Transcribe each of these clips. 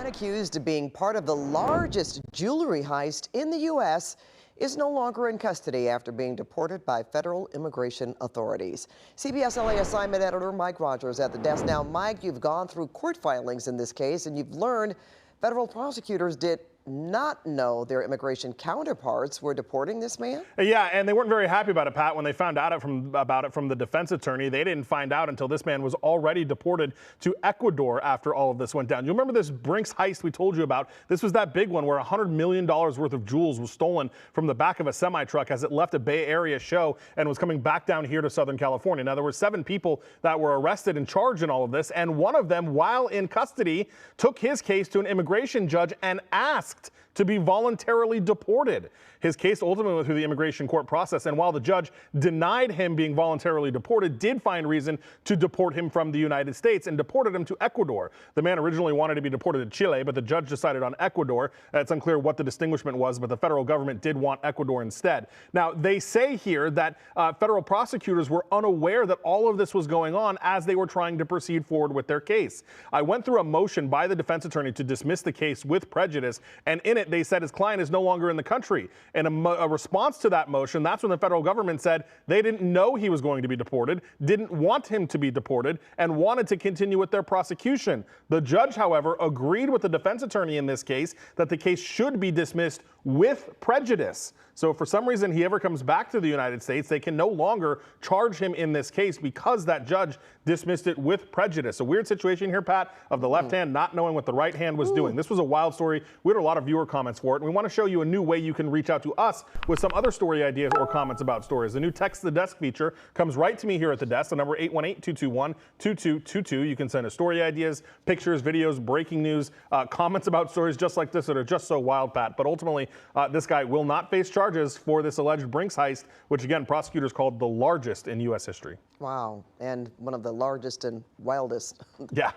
accused of being part of the largest jewelry heist in the U.S. is no longer in custody after being deported by federal immigration authorities. CBS LA assignment editor Mike Rogers at the desk. Now, Mike, you've gone through court filings in this case, and you've learned federal prosecutors did not know their immigration counterparts were deporting this man? Yeah, and they weren't very happy about it, Pat, when they found out about it from the defense attorney. They didn't find out until this man was already deported to Ecuador after all of this went down. You remember this Brinks heist we told you about? This was that big one where $100 million worth of jewels was stolen from the back of a semi-truck as it left a Bay Area show and was coming back down here to Southern California. Now, there were 7 people that were arrested and charged in all of this, and one of them, while in custody, took his case to an immigration judge and asked to be voluntarily deported. His case ultimately went through the immigration court process, and while the judge denied him being voluntarily deported, did find reason to deport him from the United States and deported him to Ecuador. The man originally wanted to be deported to Chile, but the judge decided on Ecuador. It's unclear what the distinguishment was, but the federal government did want Ecuador instead. Now, they say here that federal prosecutors were unaware that all of this was going on as they were trying to proceed forward with their case. I went through a motion by the defense attorney to dismiss the case with prejudice, and in it, they said his client is no longer in the country. In a response to that motion, that's when the federal government said they didn't know he was going to be deported, didn't want him to be deported, and wanted to continue with their prosecution. The judge, however, agreed with the defense attorney in this case that the case should be dismissed with prejudice. So if for some reason he ever comes back to the United States, they can no longer charge him in this case because that judge dismissed it with prejudice. A weird situation here, Pat, of the left hand not knowing what the right hand was doing. This was a wild story. We had a lot of viewer comments for it, and we want to show you a new way you can reach out to us with some other story ideas or comments about stories. The new Text the Desk feature comes right to me here at the desk. The number 818-221-2222. You can send us story ideas, pictures, videos, breaking news, comments about stories just like this that are just so wild, Pat. But ultimately, this guy will not face charges for this alleged Brinks heist, which again, prosecutors called the largest in U.S. history. Wow, and one of the largest and wildest yeah.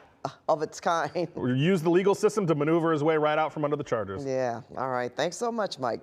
of its kind. Use the legal system to maneuver his way right out from under the charges. Yeah, all right. Thanks so much, Mike.